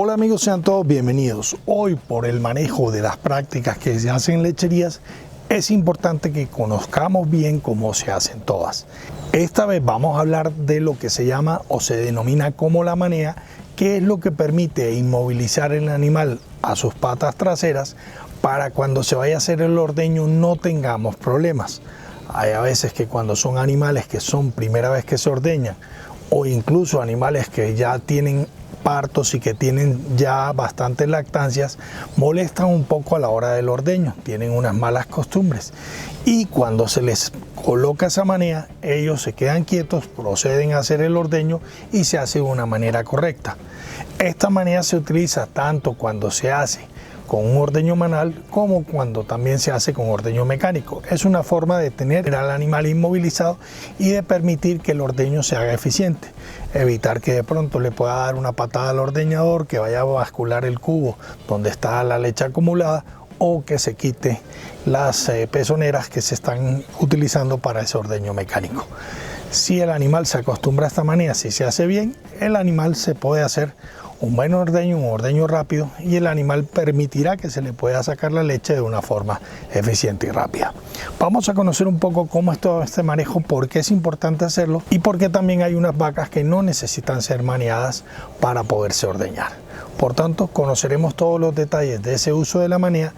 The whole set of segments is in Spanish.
Hola amigos, sean todos bienvenidos. Hoy, por el manejo de las prácticas que se hacen en lecherías, es importante que conozcamos bien cómo se hacen todas. Esta vez vamos a hablar de lo que se llama o se denomina como la manea, que es lo que permite inmovilizar el animal a sus patas traseras para cuando se vaya a hacer el ordeño no tengamos problemas. Hay a veces que cuando son animales que son primera vez que se ordeñan o incluso animales que ya tienen partos y que tienen ya bastantes lactancias, molestan un poco a la hora del ordeño, tienen unas malas costumbres y cuando se les coloca esa manea, ellos se quedan quietos, proceden a hacer el ordeño y se hace de una manera correcta. Esta manea se utiliza tanto cuando se hace con un ordeño manual como cuando también se hace con ordeño mecánico. Es una forma de tener al animal inmovilizado y de permitir que el ordeño se haga eficiente. Evitar que de pronto le pueda dar una patada al ordeñador, que vaya a bascular el cubo donde está la leche acumulada o que se quite las pezoneras que se están utilizando para ese ordeño mecánico. Si el animal se acostumbra a esta manera, si se hace bien, el animal se puede hacer un buen ordeño, un ordeño rápido, y el animal permitirá que se le pueda sacar la leche de una forma eficiente y rápida. Vamos a conocer un poco cómo es todo este manejo, por qué es importante hacerlo y por qué también hay unas vacas que no necesitan ser maneadas para poderse ordeñar. Por tanto, conoceremos todos los detalles de ese uso de la manea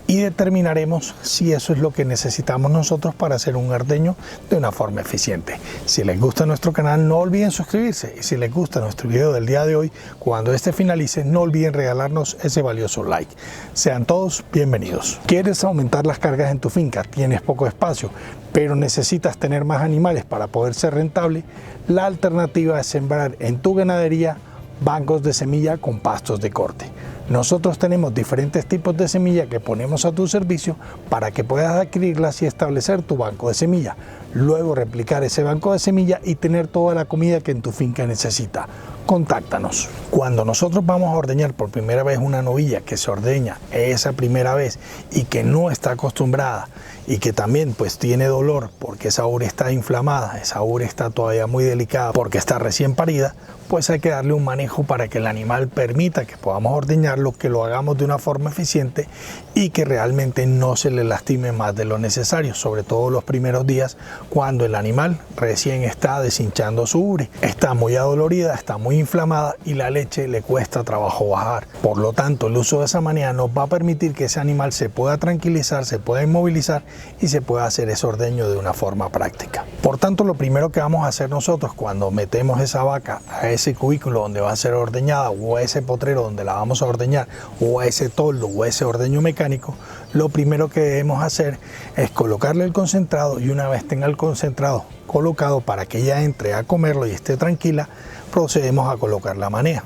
y determinaremos si eso es lo que necesitamos nosotros para hacer un ordeño de una forma eficiente. Si les gusta nuestro canal, no olviden suscribirse, y si les gusta nuestro video del día de hoy, cuando este finalice, no olviden regalarnos ese valioso like. Sean todos bienvenidos. ¿Quieres aumentar las cargas en tu finca? ¿Tienes poco espacio, pero necesitas tener más animales para poder ser rentable? La alternativa es sembrar en tu ganadería bancos de semilla con pastos de corte. Nosotros tenemos diferentes tipos de semilla que ponemos a tu servicio para que puedas adquirirlas y establecer tu banco de semilla. Luego replicar ese banco de semilla y tener toda la comida que en tu finca necesita. Contáctanos. Cuando nosotros vamos a ordeñar por primera vez una novilla que se ordeña esa primera vez y que no está acostumbrada y que también pues tiene dolor porque esa ubre está inflamada, esa ubre está todavía muy delicada porque está recién parida, pues hay que darle un manejo para que el animal permita que podamos ordeñarlo, que lo hagamos de una forma eficiente y que realmente no se le lastime más de lo necesario, sobre todo los primeros días cuando el animal recién está deshinchando su ubre, está muy adolorida, está muy inflamada y la leche le cuesta trabajo bajar. Por lo tanto, el uso de esa manera nos va a permitir que ese animal se pueda tranquilizar, se pueda inmovilizar y se pueda hacer ese ordeño de una forma práctica. Por tanto, lo primero que vamos a hacer nosotros cuando metemos esa vaca a ese cubículo donde va a ser ordeñada o a ese potrero donde la vamos a ordeñar o a ese toldo o a ese ordeño mecánico, lo primero que debemos hacer es colocarle el concentrado y una vez tenga el concentrado colocado para que ella entre a comerlo y esté tranquila, procedemos a colocar la manea.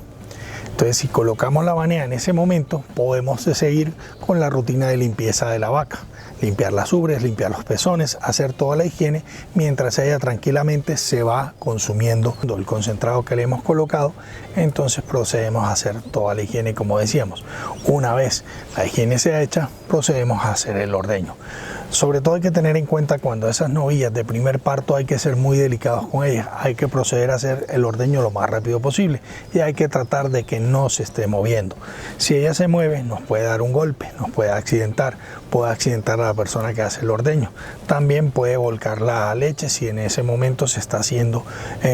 Entonces, si colocamos la manea en ese momento, podemos seguir con la rutina de limpieza de la vaca. Limpiar las ubres, limpiar los pezones, hacer toda la higiene, mientras ella tranquilamente se va consumiendo el concentrado que le hemos colocado. Entonces procedemos a hacer toda la higiene como decíamos. Una vez la higiene sea hecha, procedemos a hacer el ordeño. Sobre todo hay que tener en cuenta cuando esas novillas de primer parto hay que ser muy delicados con ellas. Hay que proceder a hacer el ordeño lo más rápido posible y hay que tratar de que no se esté moviendo. Si ella se mueve, nos puede dar un golpe, nos puede accidentar a la persona que hace el ordeño. También puede volcar la leche si en ese momento se está haciendo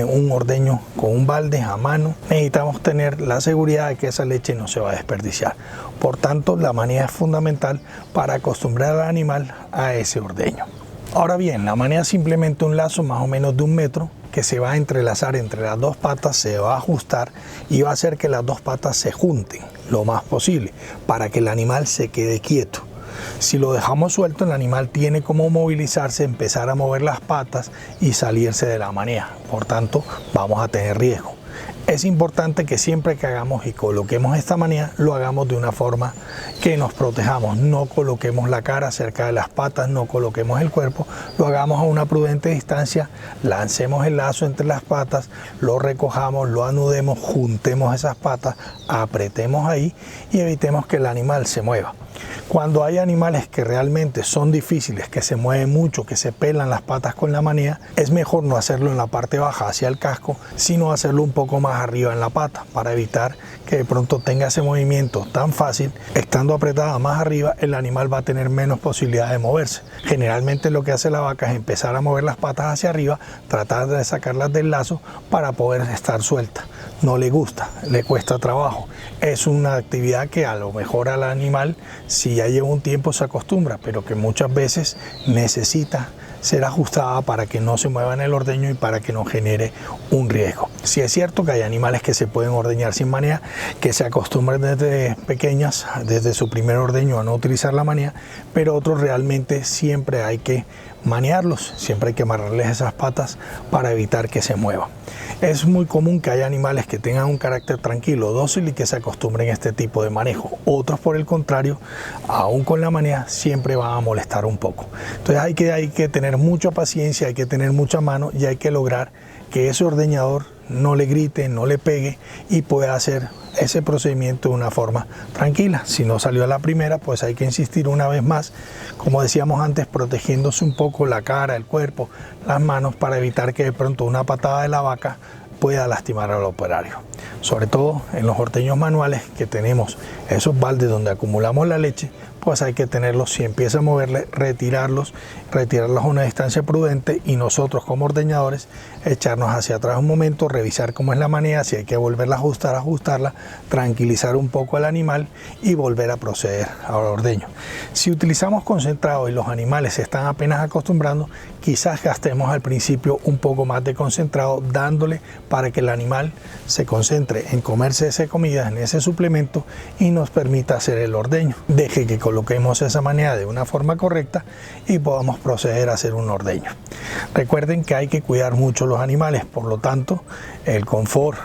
un ordeño con un balde a mano. Necesitamos tener la seguridad de que esa leche no se va a desperdiciar. Por tanto, la manea es fundamental para acostumbrar al animal a ese ordeño. Ahora bien, la manea es simplemente un lazo más o menos de 1 metro que se va a entrelazar entre las dos patas, se va a ajustar y va a hacer que las dos patas se junten lo más posible para que el animal se quede quieto. Si lo dejamos suelto, el animal tiene como movilizarse, empezar a mover las patas y salirse de la manea. Por tanto, vamos a tener riesgo. Es importante que siempre que hagamos y coloquemos esta manea, lo hagamos de una forma que nos protejamos. No coloquemos la cara cerca de las patas, no coloquemos el cuerpo, lo hagamos a una prudente distancia, lancemos el lazo entre las patas, lo recojamos, lo anudemos, juntemos esas patas, apretemos ahí y evitemos que el animal se mueva. Cuando hay animales que realmente son difíciles, que se mueven mucho, que se pelan las patas con la manía, es mejor no hacerlo en la parte baja hacia el casco, sino hacerlo un poco más arriba en la pata, para evitar que de pronto tenga ese movimiento tan fácil. Estando apretada más arriba, el animal va a tener menos posibilidad de moverse. Generalmente lo que hace la vaca es empezar a mover las patas hacia arriba, tratar de sacarlas del lazo para poder estar suelta. No le gusta, le cuesta trabajo. Es una actividad que a lo mejor al animal, si ya lleva un tiempo, se acostumbra, pero que muchas veces necesita ser ajustada para que no se mueva en el ordeño y para que no genere un riesgo. Sí es cierto que hay animales que se pueden ordeñar sin manía, que se acostumbran desde pequeñas, desde su primer ordeño, a no utilizar la manía, pero otros realmente siempre hay que manearlos, siempre hay que amarrarles esas patas para evitar que se muevan. Es muy común que haya animales que tengan un carácter tranquilo, dócil y que se acostumbren a este tipo de manejo. Otros, por el contrario, aún con la manía, siempre van a molestar un poco. Entonces hay que tener mucha paciencia, hay que tener mucha mano y hay que lograr que ese ordeñador no le grite, no le pegue y pueda hacer ese procedimiento de una forma tranquila. Si no salió a la primera, pues hay que insistir una vez más, como decíamos antes, protegiéndose un poco la cara, el cuerpo, las manos, para evitar que de pronto una patada de la vaca pueda lastimar al operario. Sobre todo en los ordeños manuales, que tenemos esos baldes donde acumulamos la leche, pues hay que tenerlos, si empieza a moverle, retirarlos a una distancia prudente, y nosotros como ordeñadores echarnos hacia atrás un momento, revisar cómo es la manía, si hay que volverla a ajustarla, tranquilizar un poco al animal y volver a proceder al ordeño. Si utilizamos concentrado y los animales se están apenas acostumbrando, quizás gastemos al principio un poco más de concentrado, dándole para que el animal se concentre en comerse esa comida, en ese suplemento, y nos permita hacer el ordeño. Deje que coloquemos esa manía de una forma correcta y podamos proceder a hacer un ordeño. Recuerden que hay que cuidar mucho los animales, por lo tanto el confort,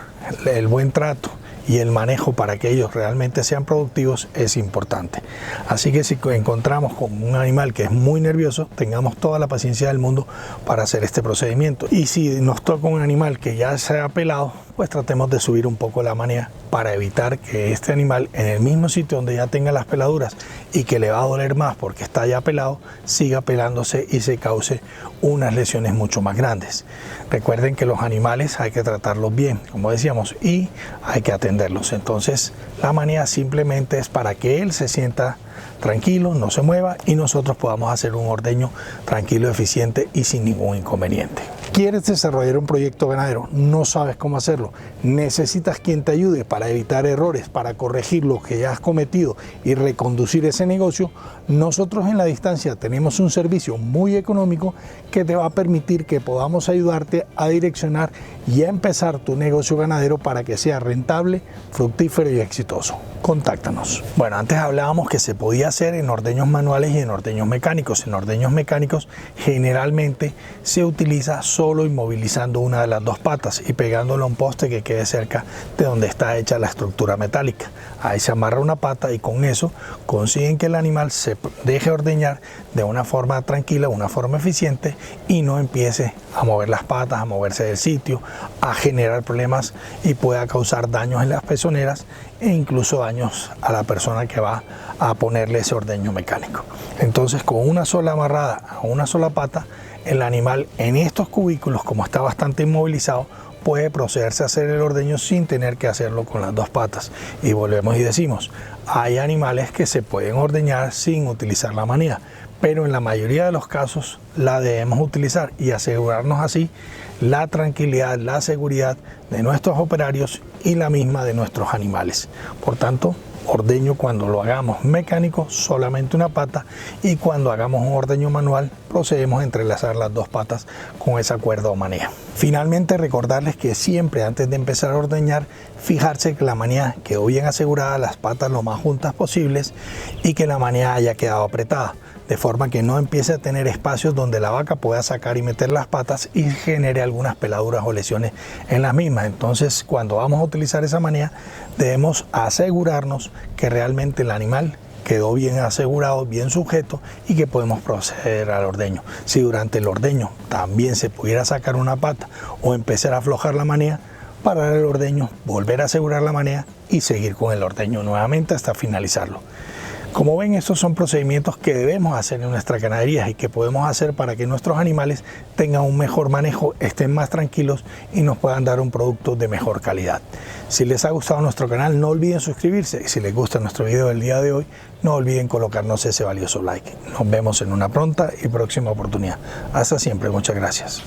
el buen trato y el manejo para que ellos realmente sean productivos es importante. Así que si encontramos con un animal que es muy nervioso, tengamos toda la paciencia del mundo para hacer este procedimiento. Y si nos toca un animal que ya se ha pelado, pues tratemos de subir un poco la manía para evitar que este animal, en el mismo sitio donde ya tenga las peladuras y que le va a doler más porque está ya pelado, siga pelándose y se cause unas lesiones mucho más grandes. Recuerden que los animales hay que tratarlos bien, como decíamos, y hay que atenderlos. Entonces la manía simplemente es para que él se sienta tranquilo, no se mueva y nosotros podamos hacer un ordeño tranquilo, eficiente y sin ningún inconveniente. ¿Quieres desarrollar un proyecto ganadero? ¿No sabes cómo hacerlo? ¿Necesitas quien te ayude para evitar errores, para corregir lo que ya has cometido y reconducir ese negocio? Nosotros en La Distancia tenemos un servicio muy económico que te va a permitir que podamos ayudarte a direccionar y a empezar tu negocio ganadero para que sea rentable, fructífero y exitoso. Contáctanos. Bueno, antes hablábamos que se podía hacer en ordeños manuales y en ordeños mecánicos. En ordeños mecánicos generalmente se utiliza solo inmovilizando una de las dos patas y pegándolo a un poste que quede cerca de donde está hecha la estructura metálica. Ahí se amarra una pata y con eso consiguen que el animal se deje ordeñar de una forma tranquila, una forma eficiente, y no empiece a mover las patas, a moverse del sitio, a generar problemas y pueda causar daños en las pezoneras e incluso daños a la persona que va a ponerle ese ordeño mecánico. Entonces, con una sola amarrada a una sola pata, el animal en estos cubículos, como está bastante inmovilizado, puede procederse a hacer el ordeño sin tener que hacerlo con las dos patas. Y volvemos y decimos, hay animales que se pueden ordeñar sin utilizar la manía, pero en la mayoría de los casos la debemos utilizar y asegurarnos así la tranquilidad, la seguridad de nuestros operarios y la misma de nuestros animales. Por tanto, ordeño cuando lo hagamos mecánico, solamente una pata, y cuando hagamos un ordeño manual, procedemos a entrelazar las dos patas con esa cuerda o manía. Finalmente, recordarles que siempre antes de empezar a ordeñar, fijarse que la manía quedó bien asegurada, las patas lo más juntas posibles y que la manía haya quedado apretada, de forma que no empiece a tener espacios donde la vaca pueda sacar y meter las patas y genere algunas peladuras o lesiones en las mismas. Entonces, cuando vamos a utilizar esa manía, debemos asegurarnos que realmente el animal quedó bien asegurado, bien sujeto y que podemos proceder al ordeño. Si durante el ordeño también se pudiera sacar una pata o empezar a aflojar la manía, parar el ordeño, volver a asegurar la manía y seguir con el ordeño nuevamente hasta finalizarlo. Como ven, estos son procedimientos que debemos hacer en nuestra ganadería y que podemos hacer para que nuestros animales tengan un mejor manejo, estén más tranquilos y nos puedan dar un producto de mejor calidad. Si les ha gustado nuestro canal, no olviden suscribirse y si les gusta nuestro video del día de hoy, no olviden colocarnos ese valioso like. Nos vemos en una pronta y próxima oportunidad. Hasta siempre, muchas gracias.